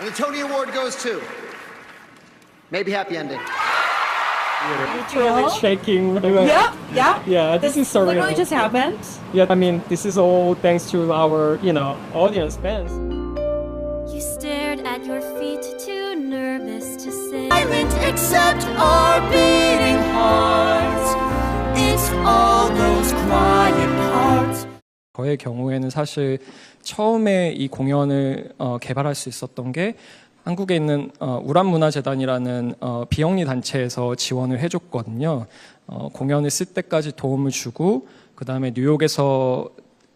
And the Tony Award goes to maybe happy ending. Literally shaking. Yeah, this is surreal. Literally just happened. Yeah, I mean, this is all thanks to our, audience fans. You stared at your feet, too nervous to say. Silent except our beating hearts. It's all those quiet parts. 저의 경우에는 사실 처음에 이 공연을 개발할 수 있었던 게 한국에 있는 우람문화재단이라는 비영리 단체에서 지원을 해줬거든요. 공연을 쓸 때까지 도움을 주고 그 다음에 뉴욕에서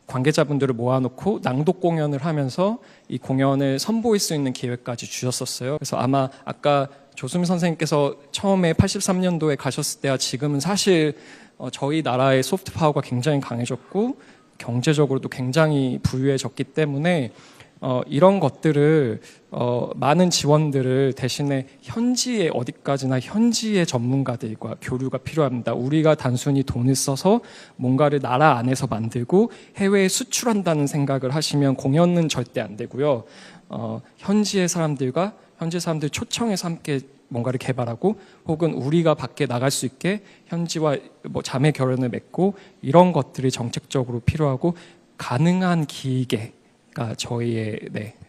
관계자분들을 모아놓고 낭독 공연을 하면서 이 공연을 선보일 수 있는 기회까지 주셨었어요. 그래서 아마 아까 조수미 선생님께서 처음에 83년도에 가셨을 때와 지금은 사실 저희 나라의 소프트 파워가 굉장히 강해졌고 경제적으로도 굉장히 부유해졌기 때문에 이런 것들을 많은 지원들을 대신에 현지의 어디까지나 현지의 전문가들과 교류가 필요합니다. 우리가 단순히 돈을 써서 뭔가를 나라 안에서 만들고 해외에 수출한다는 생각을 하시면 공연은 절대 안 되고요. 현지의 사람들과 현지 사람들 초청해서 함께 뭔가를 개발하고 혹은 우리가 밖에 나갈 수 있게 현지와 자매 결연을 맺고 이런 것들이 정책적으로 필요하고 가능한 기계가 저희의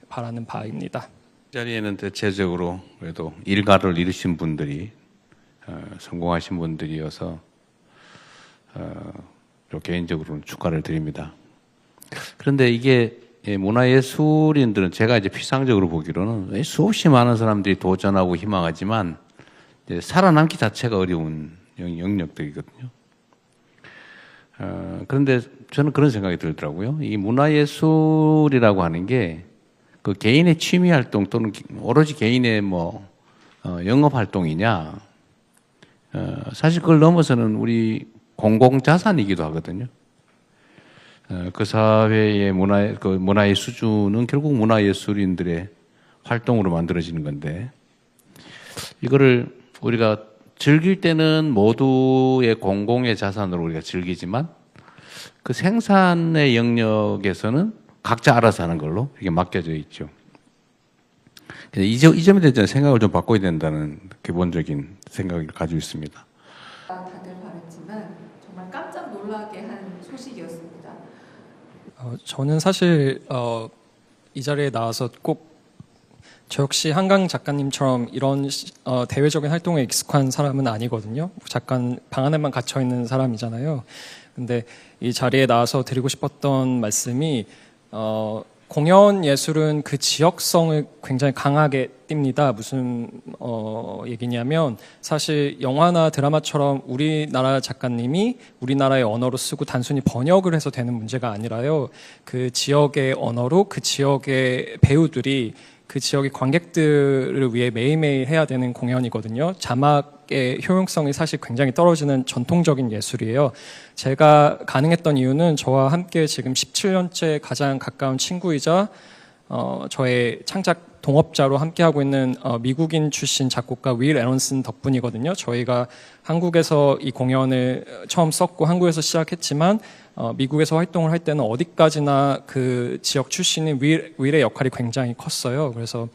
바라는 바입니다. 이 자리에는 대체적으로 그래도 일가를 이루신 분들이 성공하신 분들이어서 개인적으로는 축하를 드립니다. 그런데 이게 문화예술인들은 제가 이제 피상적으로 보기로는 수없이 많은 사람들이 도전하고 희망하지만 이제 살아남기 자체가 어려운 영역들이거든요. 그런데 저는 그런 생각이 들더라고요. 이 문화예술이라고 하는 게 그 개인의 취미 활동 또는 오로지 개인의 영업 활동이냐, 사실 그걸 넘어서는 우리 공공자산이기도 하거든요. 그 사회의 문화의 수준은 결국 문화예술인들의 활동으로 만들어지는 건데, 이거를 우리가 즐길 때는 모두의 공공의 자산으로 우리가 즐기지만 그 생산의 영역에서는 각자 알아서 하는 걸로 이렇게 맡겨져 있죠. 이 점에 대해서 생각을 좀 바꿔야 된다는 기본적인 생각을 가지고 있습니다. 다들 바랬지만 정말 깜짝 놀라게 한 소식이었습니다. 저는 사실 이 자리에 나와서 꼭 저 역시 한강 작가님처럼 이런 대외적인 활동에 익숙한 사람은 아니거든요. 잠깐 방 안에만 갇혀 있는 사람이잖아요. 근데 이 자리에 나와서 드리고 싶었던 말씀이 공연 예술은 그 지역성을 굉장히 강하게 띱니다. 무슨 얘기냐면 사실 영화나 드라마처럼 우리나라 작가님이 우리나라의 언어로 쓰고 단순히 번역을 해서 되는 문제가 아니라요. 그 지역의 언어로 그 지역의 배우들이 그 지역의 관객들을 위해 매일매일 해야 되는 공연이거든요. 자막의 효용성이 사실 굉장히 떨어지는 전통적인 예술이에요. 제가 가능했던 이유는 저와 함께 지금 17년째 가장 가까운 친구이자 저의 창작 동업자로 함께하고 있는 미국인 출신 작곡가 윌 에런슨 덕분이거든요. 저희가 한국에서 이 공연을 처음 썼고 한국에서 시작했지만 미국에서 활동을 할 때는 어디까지나 그 지역 출신인 윌의 역할이 굉장히 컸어요. 그래서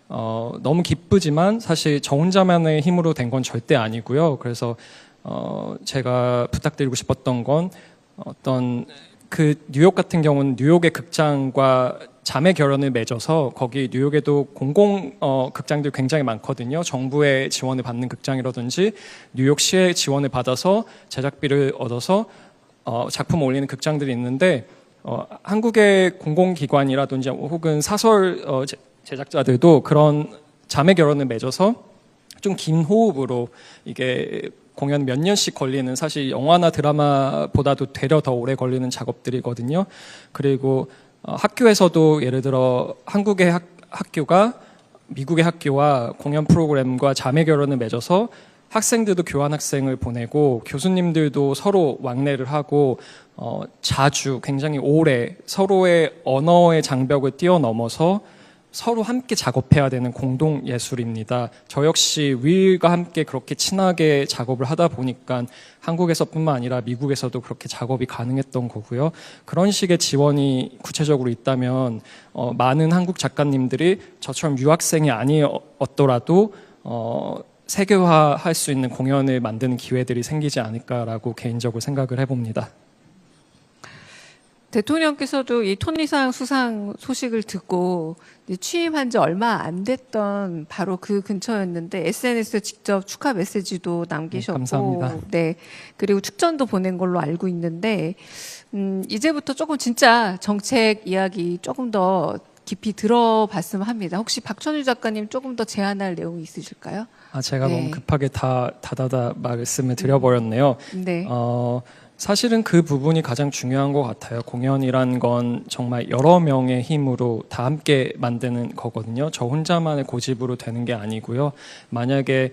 너무 기쁘지만 사실 저 혼자만의 힘으로 된 건 절대 아니고요. 그래서 제가 부탁드리고 싶었던 건 어떤 그 뉴욕 같은 경우는 뉴욕의 극장과 자매 결연을 맺어서 거기 뉴욕에도 공공 극장들 굉장히 많거든요. 정부의 지원을 받는 극장이라든지 뉴욕시의 지원을 받아서 제작비를 얻어서 작품을 올리는 극장들이 있는데 한국의 공공기관이라든지 혹은 사설 제작자들도 그런 자매 결연을 맺어서 좀 긴 호흡으로 이게 공연 몇 년씩 걸리는 사실 영화나 드라마보다도 되려 더 오래 걸리는 작업들이거든요. 그리고 학교에서도 예를 들어 한국의 학교가 미국의 학교와 공연 프로그램과 자매 결연을 맺어서 학생들도 교환학생을 보내고 교수님들도 서로 왕래를 하고 자주 굉장히 오래 서로의 언어의 장벽을 뛰어넘어서 서로 함께 작업해야 되는 공동 예술입니다. 저 역시 윌과 함께 그렇게 친하게 작업을 하다 보니까 한국에서뿐만 아니라 미국에서도 그렇게 작업이 가능했던 거고요. 그런 식의 지원이 구체적으로 있다면 많은 한국 작가님들이 저처럼 유학생이 아니었더라도 세계화할 수 있는 공연을 만드는 기회들이 생기지 않을까라고 개인적으로 생각을 해봅니다. 대통령께서도 이 토니상 수상 소식을 듣고 취임한 지 얼마 안 됐던 바로 그 근처였는데 SNS에 직접 축하 메시지도 남기셨고, 감사합니다. 네, 그리고 축전도 보낸 걸로 알고 있는데 이제부터 조금 진짜 정책 이야기 조금 더 깊이 들어봤으면 합니다. 혹시 박천유 작가님 조금 더 제안할 내용이 있으실까요? 제가 네. 너무 급하게 다다다 말씀을 드려버렸네요. 네. 사실은 그 부분이 가장 중요한 것 같아요. 공연이란 건 정말 여러 명의 힘으로 다 함께 만드는 거거든요. 저 혼자만의 고집으로 되는 게 아니고요. 만약에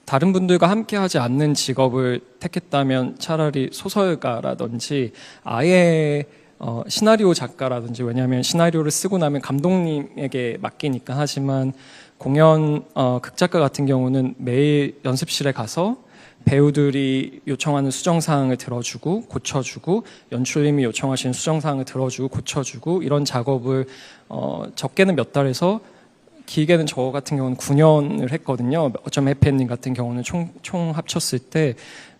다른 분들과 함께 하지 않는 직업을 택했다면 차라리 소설가라든지 아예 시나리오 작가라든지, 왜냐하면 시나리오를 쓰고 나면 감독님에게 맡기니까. 하지만 공연 극작가 같은 경우는 매일 연습실에 가서 배우들이 요청하는 수정사항을 들어주고 고쳐주고, 연출님이 요청하시는 수정사항을 들어주고 고쳐주고, 이런 작업을 적게는 몇 달에서 길게는 저 같은 경우는 9년을 했거든요. 어쩜 해피엔딩 같은 경우는 총 합쳤을 때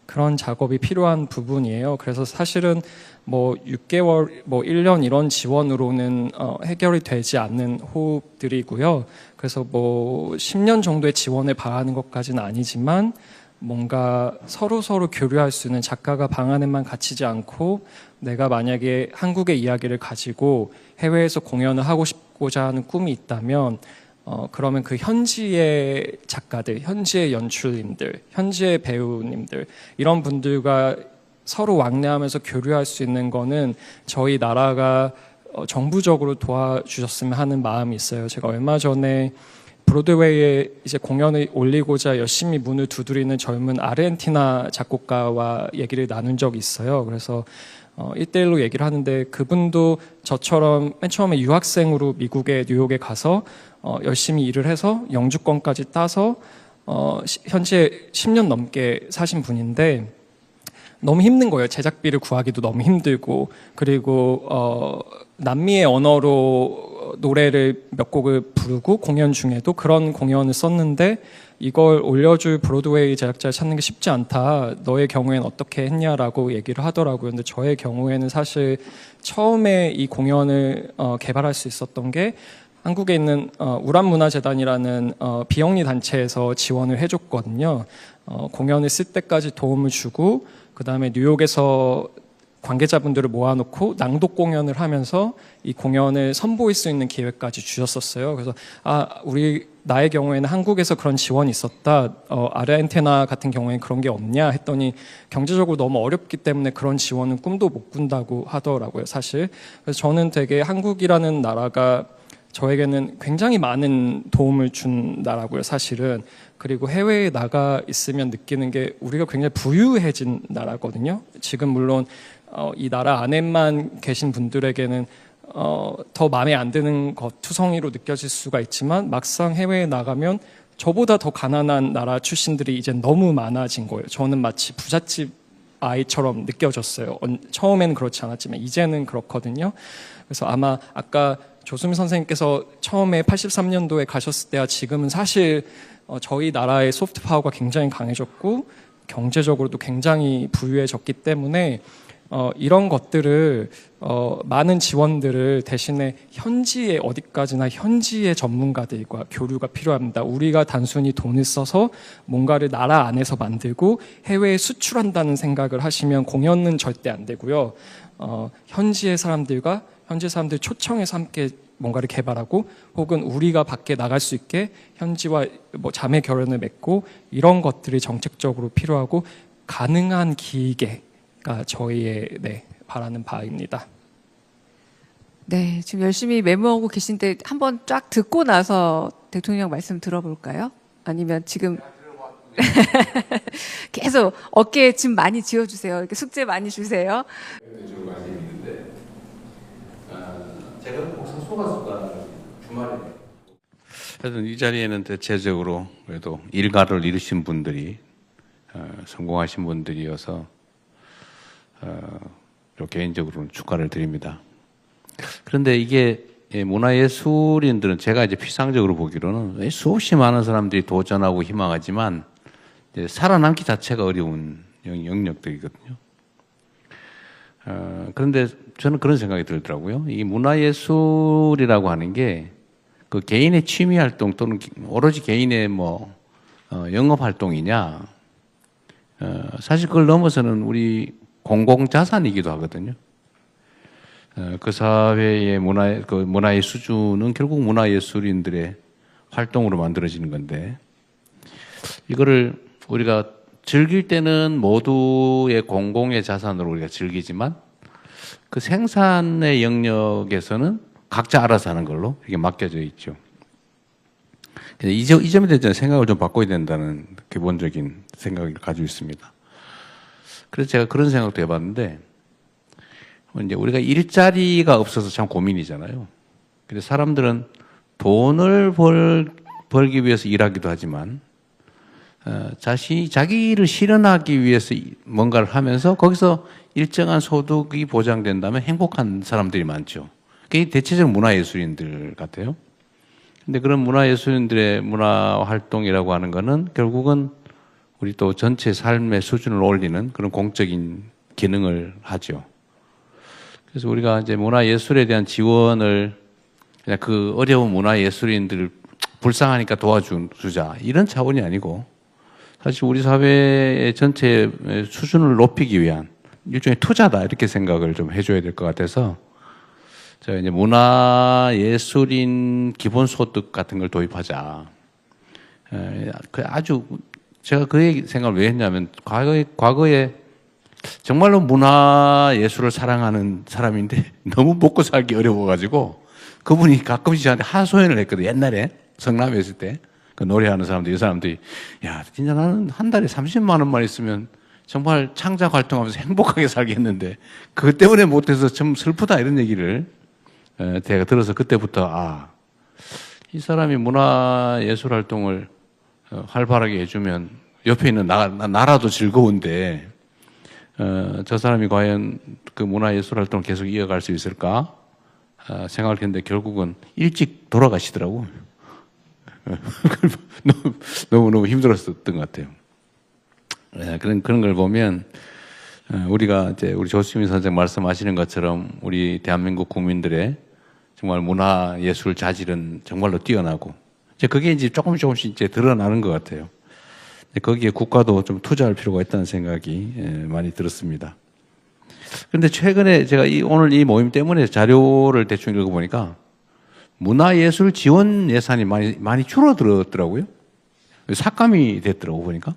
그런 작업이 필요한 부분이에요. 그래서 사실은 뭐 6개월, 뭐 1년 이런 지원으로는 해결이 되지 않는 호흡들이고요. 그래서 뭐 10년 정도의 지원을 바라는 것까지는 아니지만, 뭔가 서로 교류할 수 있는, 작가가 방 안에만 갇히지 않고 내가 만약에 한국의 이야기를 가지고 해외에서 공연을 하고 싶고자 하는 꿈이 있다면 그러면 그 현지의 작가들, 현지의 연출님들, 현지의 배우님들, 이런 분들과 서로 왕래하면서 교류할 수 있는 거는 저희 나라가 정부적으로 도와주셨으면 하는 마음이 있어요. 제가 얼마 전에 브로드웨이에 이제 공연을 올리고자 열심히 문을 두드리는 젊은 아르헨티나 작곡가와 얘기를 나눈 적이 있어요. 그래서 1대1로 얘기를 하는데, 그분도 저처럼 맨 처음에 유학생으로 미국의 뉴욕에 가서 열심히 일을 해서 영주권까지 따서 현재 10년 넘게 사신 분인데, 너무 힘든 거예요. 제작비를 구하기도 너무 힘들고, 그리고 남미의 언어로 노래를 몇 곡을 부르고, 공연 중에도 그런 공연을 썼는데 이걸 올려줄 브로드웨이 제작자를 찾는 게 쉽지 않다. 너의 경우에는 어떻게 했냐라고 얘기를 하더라고요. 근데 저의 경우에는 사실 처음에 이 공연을 개발할 수 있었던 게 한국에 있는 우란문화재단이라는 비영리 단체에서 지원을 해줬거든요. 공연을 쓸 때까지 도움을 주고, 그 다음에 뉴욕에서 관계자분들을 모아놓고 낭독 공연을 하면서 이 공연을 선보일 수 있는 기회까지 주셨었어요. 그래서 나의 경우에는 한국에서 그런 지원이 있었다. 아르헨티나 같은 경우에는 그런 게 없냐 했더니 경제적으로 너무 어렵기 때문에 그런 지원은 꿈도 못 꾼다고 하더라고요, 사실. 그래서 저는 되게 한국이라는 나라가 저에게는 굉장히 많은 도움을 준 나라고요, 사실은. 그리고 해외에 나가 있으면 느끼는 게 우리가 굉장히 부유해진 나라거든요. 지금 물론 이 나라 안에만 계신 분들에게는 더 마음에 안 드는 것, 투성이로 느껴질 수가 있지만, 막상 해외에 나가면 저보다 더 가난한 나라 출신들이 이제 너무 많아진 거예요. 저는 마치 부잣집 아이처럼 느껴졌어요. 처음에는 그렇지 않았지만 이제는 그렇거든요. 그래서 아마 아까 조수민 선생님께서 처음에 83년도에 가셨을 때와 지금은 사실 저희 나라의 소프트 파워가 굉장히 강해졌고 경제적으로도 굉장히 부유해졌기 때문에 이런 것들을 많은 지원들을 대신에 현지의 어디까지나 현지의 전문가들과 교류가 필요합니다. 우리가 단순히 돈을 써서 뭔가를 나라 안에서 만들고 해외에 수출한다는 생각을 하시면 공연은 절대 안 되고요. 현지의 사람들과 현지 사람들 초청해서 함께 뭔가를 개발하고, 혹은 우리가 밖에 나갈 수 있게 현지와 뭐 자매 결연을 맺고, 이런 것들이 정책적으로 필요하고 가능한 기계가 저희의 바라는 바입니다. 네, 지금 열심히 메모하고 계신데 한번 쫙 듣고 나서 대통령 말씀 들어볼까요? 아니면 지금 계속 어깨에 짐 많이 지어주세요. 이렇게 숙제 많이 주세요. 제가 꼭 사소가수가 하여튼 이 자리에는 대체적으로 그래도 일가를 이루신 분들이 성공하신 분들이어서 개인적으로는 축하를 드립니다. 그런데 이게 문화예술인들은 제가 이제 피상적으로 보기로는 수없이 많은 사람들이 도전하고 희망하지만 이제 살아남기 자체가 어려운 영역들이거든요. 그런데 저는 그런 생각이 들더라고요. 이 문화예술이라고 하는 게 그 개인의 취미 활동 또는 오로지 개인의 영업 활동이냐, 사실 그걸 넘어서는 우리 공공 자산이기도 하거든요. 그 사회의 문화의 수준은 결국 문화예술인들의 활동으로 만들어지는 건데, 이거를 우리가 즐길 때는 모두의 공공의 자산으로 우리가 즐기지만 그 생산의 영역에서는 각자 알아서 하는 걸로 이게 맡겨져 있죠. 이 점에 대해서 생각을 좀 바꿔야 된다는 기본적인 생각을 가지고 있습니다. 그래서 제가 그런 생각도 해봤는데, 이제 우리가 일자리가 없어서 참 고민이잖아요. 그래서 사람들은 돈을 벌기 위해서 일하기도 하지만, 자기를 실현하기 위해서 뭔가를 하면서 거기서 일정한 소득이 보장된다면 행복한 사람들이 많죠. 그게 대체적으로 문화예술인들 같아요. 근데 그런 문화예술인들의 문화활동이라고 하는 거는 결국은 우리 또 전체 삶의 수준을 올리는 그런 공적인 기능을 하죠. 그래서 우리가 이제 문화예술에 대한 지원을 그냥 그 어려운 문화예술인들을 불쌍하니까 도와주자 이런 차원이 아니고, 사실 우리 사회의 전체 수준을 높이기 위한 일종의 투자다 이렇게 생각을 좀 해줘야 될 것 같아서 제가 이제 문화예술인 기본소득 같은 걸 도입하자. 아주 제가 그 생각을 왜 했냐면 과거에 정말로 문화예술을 사랑하는 사람인데 너무 먹고 살기 어려워가지고 그분이 가끔씩 저한테 하소연을 했거든요. 옛날에 성남에 있을 때 그 노래하는 사람들, 이 사람들이 야 진짜 나는 한 달에 30만 원만 있으면 정말 창작 활동하면서 행복하게 살겠는데 그것 때문에 못해서 좀 슬프다 이런 얘기를 제가 들어서 그때부터 이 사람이 문화예술 활동을 활발하게 해주면 옆에 있는 나라도 즐거운데 저 사람이 과연 그 문화예술 활동을 계속 이어갈 수 있을까 생각을 했는데 결국은 일찍 돌아가시더라고. 너무 힘들었었던 것 같아요. 그런 걸 보면 우리가 이제 우리 조수민 선생 말씀하시는 것처럼 우리 대한민국 국민들의 정말 문화예술 자질은 정말로 뛰어나고 이제 그게 이제 조금씩 이제 드러나는 것 같아요. 거기에 국가도 좀 투자할 필요가 있다는 생각이 많이 들었습니다. 그런데 최근에 제가 오늘 이 모임 때문에 자료를 대충 읽어보니까 문화예술 지원 예산이 많이 줄어들었더라고요. 삭감이 됐더라고 보니까.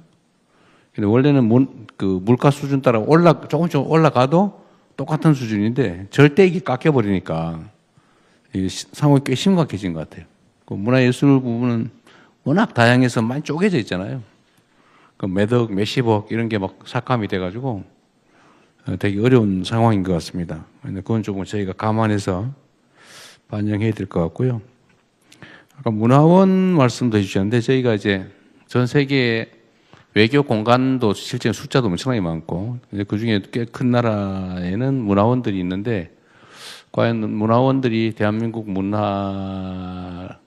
근데 원래는 그 물가 수준 따라 조금씩 올라가도 똑같은 수준인데 절대 이게 깎여버리니까 이 상황이 꽤 심각해진 것 같아요. 그 문화예술 부분은 워낙 다양해서 많이 쪼개져 있잖아요. 그 몇억, 몇십억 이런 게 막 삭감이 돼가지고 되게 어려운 상황인 것 같습니다. 근데 그건 조금 저희가 감안해서 반영해야 될 것 같고요. 아까 문화원 말씀도 해주셨는데 저희가 이제 전 세계 외교 공간도 실제 숫자도 엄청나게 많고 그 중에 꽤 큰 나라에는 문화원들이 있는데 과연 문화원들이 대한민국 문화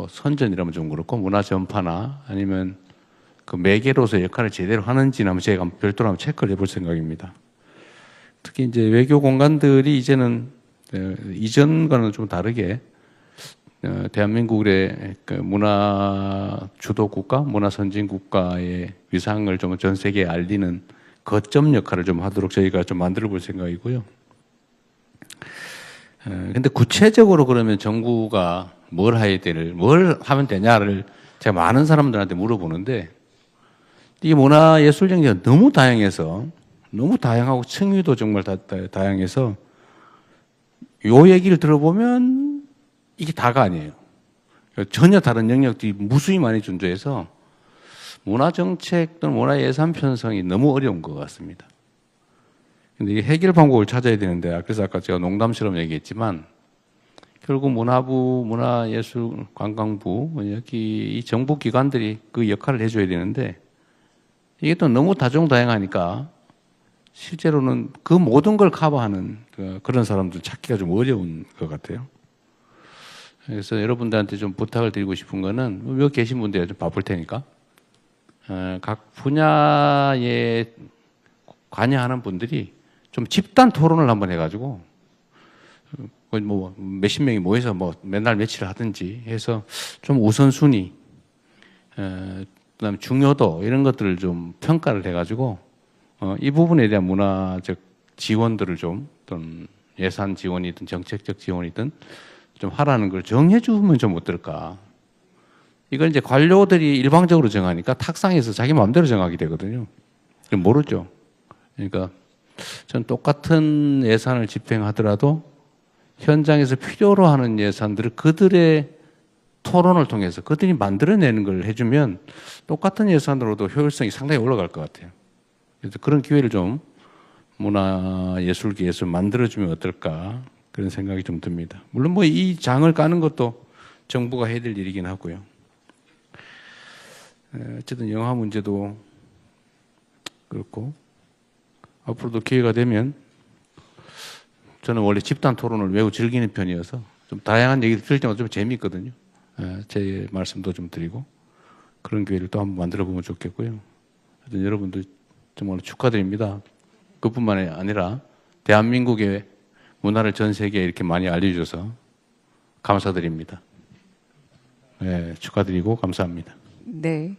선전이라면 좀 그렇고 문화 전파나 아니면 그 매개로서 역할을 제대로 하는지는 한번 제가 별도로 한번 체크를 해볼 생각입니다. 특히 이제 외교 공간들이 이제는 이전과는 좀 다르게 대한민국의 그 문화 주도 국가, 문화 선진 국가의 위상을 좀 전 세계에 알리는 거점 역할을 좀 하도록 저희가 좀 만들어 볼 생각이고요. 근데 구체적으로 그러면 정부가 뭘 하면 되냐를 제가 많은 사람들한테 물어보는데 이 문화예술 영역이 너무 다양해서 너무 다양하고 층위도 정말 다양해서 요 얘기를 들어보면 이게 다가 아니에요. 전혀 다른 영역들이 무수히 많이 존재해서 문화정책 또는 문화예산 편성이 너무 어려운 것 같습니다. 근데 이 해결 방법을 찾아야 되는데 그래서 아까 제가 농담처럼 얘기했지만 결국 문화부, 문화예술관광부 여기 이 정부 기관들이 그 역할을 해줘야 되는데 이게 또 너무 다종다양하니까 실제로는 그 모든 걸 커버하는 그런 사람들 찾기가 좀 어려운 것 같아요. 그래서 여러분들한테 좀 부탁을 드리고 싶은 거는 여기 계신 분들이 좀 바쁠 테니까 각 분야에 관여하는 분들이 좀 집단 토론을 한번 해가지고 뭐 몇십 명이 모여서 뭐 맨날 며칠 하든지 해서 좀 우선순위, 그다음에 중요도 이런 것들을 좀 평가를 해가지고 이 부분에 대한 문화적 지원들을 좀 어떤 예산 지원이든 정책적 지원이든 좀 하라는 걸 정해주면 좀 어떨까? 이걸 이제 관료들이 일방적으로 정하니까 탁상에서 자기 마음대로 정하게 되거든요. 모르죠. 그러니까 전 똑같은 예산을 집행하더라도 현장에서 필요로 하는 예산들을 그들의 토론을 통해서 그들이 만들어내는 걸 해주면 똑같은 예산으로도 효율성이 상당히 올라갈 것 같아요. 그래서 그런 기회를 좀 문화예술계에서 만들어주면 어떨까 그런 생각이 좀 듭니다. 물론 뭐 이 장을 까는 것도 정부가 해야 될 일이긴 하고요. 어쨌든 영화 문제도 그렇고 앞으로도 기회가 되면 저는 원래 집단 토론을 매우 즐기는 편이어서 좀 다양한 얘기를 들을 때마다 좀 재미있거든요. 제 말씀도 좀 드리고 그런 기회를 또 한번 만들어 보면 좋겠고요. 하여튼 여러분들 정말 축하드립니다. 그뿐만 아니라 대한민국의 문화를 전 세계에 이렇게 많이 알려주셔서 감사드립니다. 네, 축하드리고 감사합니다. 네.